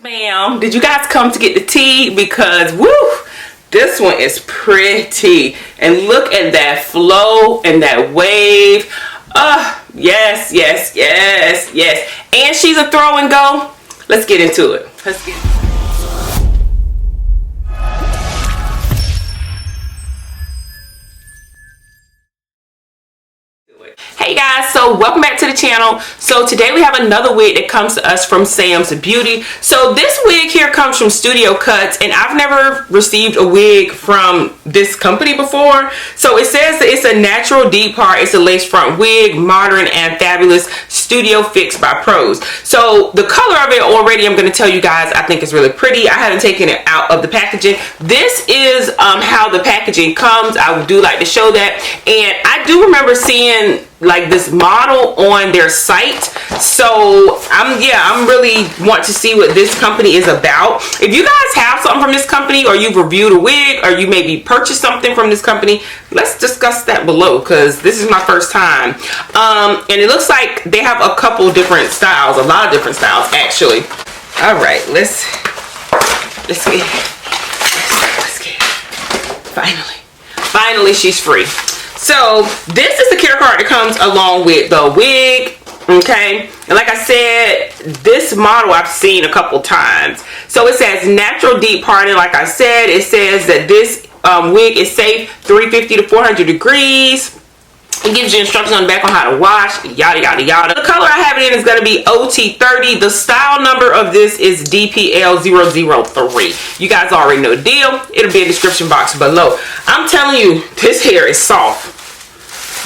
Ma'am, did you guys come to get the tea? Because woo, this one is pretty, and look at that flow and that wave. Yes, yes, yes, yes. And she's a throw and go. Let's get into it. Let's get into it. Hey guys, so welcome back to the channel. So today we have another wig that comes to us from Sam's Beauty. So this wig here comes from Studio Cuts, and I've never received a wig from this company before. So it says that it's a natural deep part, it's a lace front wig, modern and fabulous, studio fixed by pros. So the color of it already, I'm going to tell you guys, I think is really pretty. I haven't taken it out of the packaging. This is how the packaging comes. I do like to show that, and I do remember seeing like this model on their site. So I'm really want to see what this company is about. If you guys have something from this company, or you've reviewed a wig, or you maybe purchased something from this company, let's discuss that below, because this is my first time. And it looks like they have a couple different styles, a lot of different styles actually. All right, let's get finally she's free. So this is the care card that comes along with the wig, okay? And like I said, this model I've seen a couple times. So it says natural deep parting. Like I said, it says that this wig is safe 350 to 400 degrees. It gives you instructions on the back on how to wash, yada yada yada. The color I have it in is going to be OT30. The style number of this is DPL003. You guys already know the deal. It'll be in the description box below. I'm telling you, this hair is soft.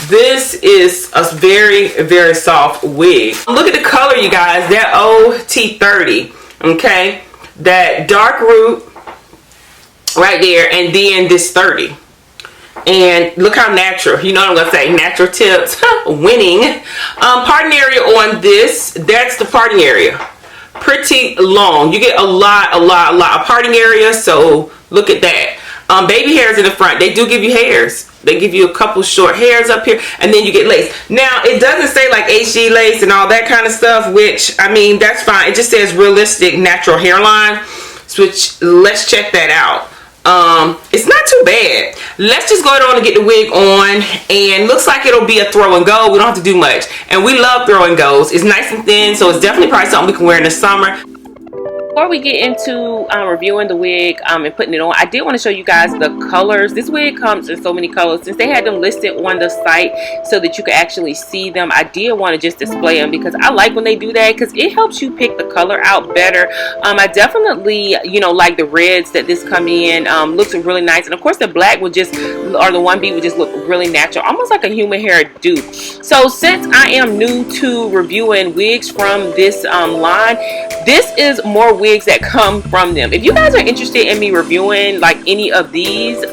This is a very, very soft wig. Look at the color, you guys. That OT30, okay? That dark root right there, and then this 30. And look how natural, you know what I'm gonna say, natural tips, winning. Parting area on this, that's the parting area. Pretty long. You get a lot of parting area, so look at that. Baby hairs in the front, they do give you hairs. They give you a couple short hairs up here, and then you get lace. Now, it doesn't say like HG lace and all that kind of stuff, which, I mean, that's fine. It just says realistic natural hairline, which, let's check that out. It's not too bad. Let's just go on and get the wig on, and looks like it'll be a throw and go. We don't have to do much, and we love throw and goes. It's nice and thin, so it's definitely probably something we can wear in the summer. Before we get into reviewing the wig and putting it on, I did want to show you guys the colors. This wig comes in so many colors. Since they had them listed on the site so that you could actually see them, I did want to just display them, because I like when they do that, because it helps you pick the color out better. I definitely, you know, like the reds that this come in. Looks really nice, and of course the black would just, or the 1B would just look really natural, almost like a human hair dupe. So since I am new to reviewing wigs from this line, this is more wigs that come from them. If you guys are interested in me reviewing like any of these,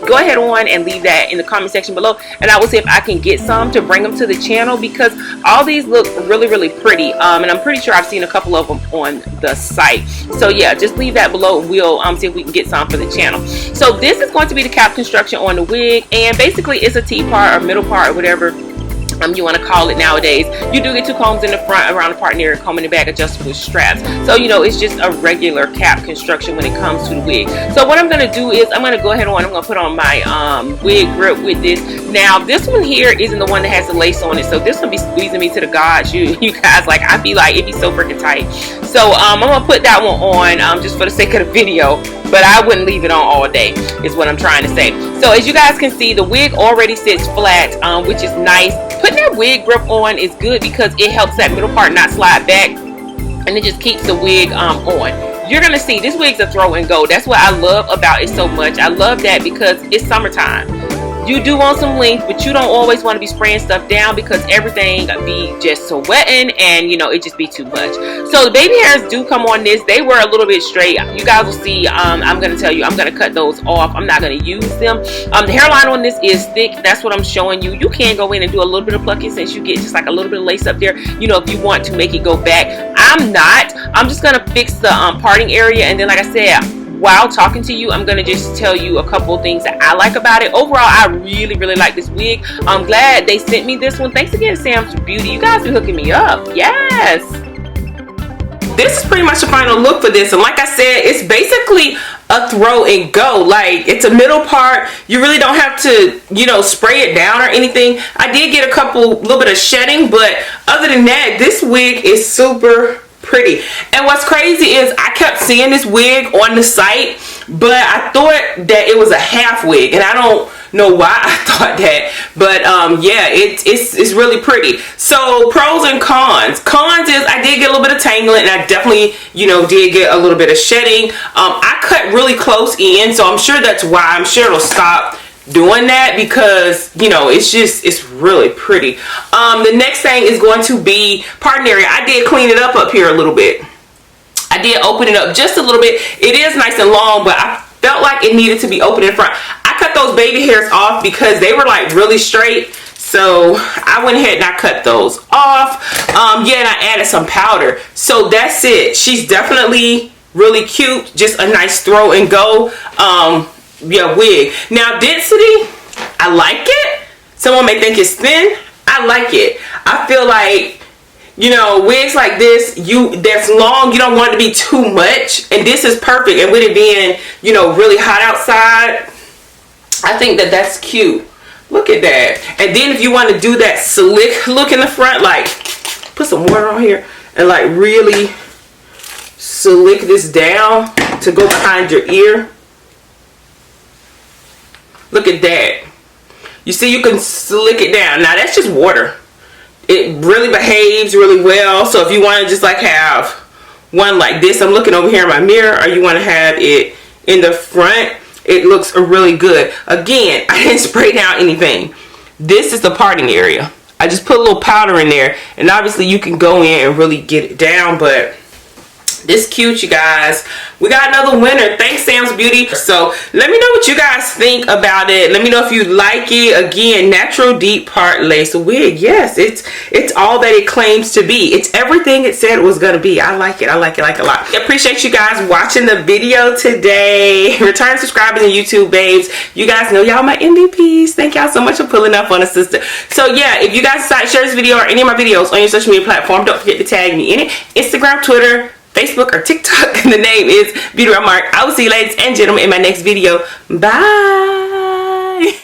go ahead on and leave that in the comment section below, and I will see if I can get some to bring them to the channel, because all these look really, really pretty. And I'm pretty sure I've seen a couple of them on the site. So yeah, just leave that below. We'll see if we can get some for the channel. So this is going to be the cap construction on the wig, and basically it's a T-part or middle part or whatever you want to call it nowadays. You do get two combs in the front around the parting area, comb in the back, adjustable straps. So you know, it's just a regular cap construction when it comes to the wig. So what I'm going to do is I'm going to go ahead on, I'm going to put on my wig grip with this. Now this one here isn't the one that has the lace on it, so this will be squeezing me to the gods. You guys, like, I be like, it'd be so freaking tight. So I'm going to put that one on just for the sake of the video, but I wouldn't leave it on all day, is what I'm trying to say. So as you guys can see, the wig already sits flat, which is nice. Putting that wig grip on is good because it helps that middle part not slide back, and it just keeps the wig on. You're gonna see this wig's a throw and go. That's what I love about it so much. I love that because it's summertime. You do want some length, but you don't always want to be spraying stuff down, because everything be just so wetting, and you know, it just be too much. So the baby hairs do come on this. They were a little bit straight. You guys will see. I'm gonna tell you, I'm gonna cut those off. I'm not gonna use them. The hairline on this is thick. That's what I'm showing you. You can go in and do a little bit of plucking, since you get just like a little bit of lace up there, you know, if you want to make it go back. I'm not. I'm just gonna fix the parting area, and then like I said, while talking to you, I'm gonna just tell you a couple of things that I like about it. Overall, I really, really like this wig. I'm glad they sent me this one. Thanks again, Sam's Beauty. You guys are hooking me up. Yes. this is pretty much the final look for this. And like I said, it's basically a throw and go. Like, it's a middle part. You really don't have to, you know, spray it down or anything. I did get a little bit of shedding, but other than that, this wig is super pretty. And what's crazy is I kept seeing this wig on the site, but I thought that it was a half wig, and I don't know why I thought that, but yeah, it's really pretty. So pros and cons. Cons is I did get a little bit of tangling, and I definitely, you know, did get a little bit of shedding. I cut really close in, so I'm sure that's why. I'm sure it'll stop doing that, because, you know, it's really pretty. The next thing is going to be parting area. I did clean it up here a little bit. I did open it up just a little bit. It is nice and long, but I felt like it needed to be open in front. I cut those baby hairs off because they were like really straight, so I went ahead and I cut those off. Yeah, and I added some powder. So that's it. She's definitely really cute. Just a nice throw and go yeah, wig. Now density, I like it. Someone may think it's thin. I like it. I feel like, you know, wigs like this, that's long, you don't want it to be too much, and this is perfect. And with it being, you know, really hot outside, I think that that's cute. Look at that. And then if you want to do that slick look in the front, like put some water on here and like really slick this down to go behind your ear. Look at that. You see, you can slick it down. Now that's just water. It really behaves really well. So if you want to just like have one like this, I'm looking over here in my mirror, or you want to have it in the front, it looks really good. Again, I didn't spray down anything. This is the parting area. I just put a little powder in there, and obviously you can go in and really get it down, but this cute, you guys. We got another winner. Thanks, Sam's Beauty. So let me know what you guys think about it. Let me know if you like it. Again, natural deep part lace wig. Yes, it's all that it claims to be. It's everything it said it was gonna be. I like it. I like it like a lot. I appreciate you guys watching the video today. Return subscribers and YouTube babes. You guys know y'all my MVPs. Thank y'all so much for pulling up on a sister. So yeah, if you guys decide to share this video or any of my videos on your social media platform, don't forget to tag me in it. Instagram, Twitter, Facebook, or TikTok. The name is Beautiebymark. I will see you ladies and gentlemen in my next video. Bye.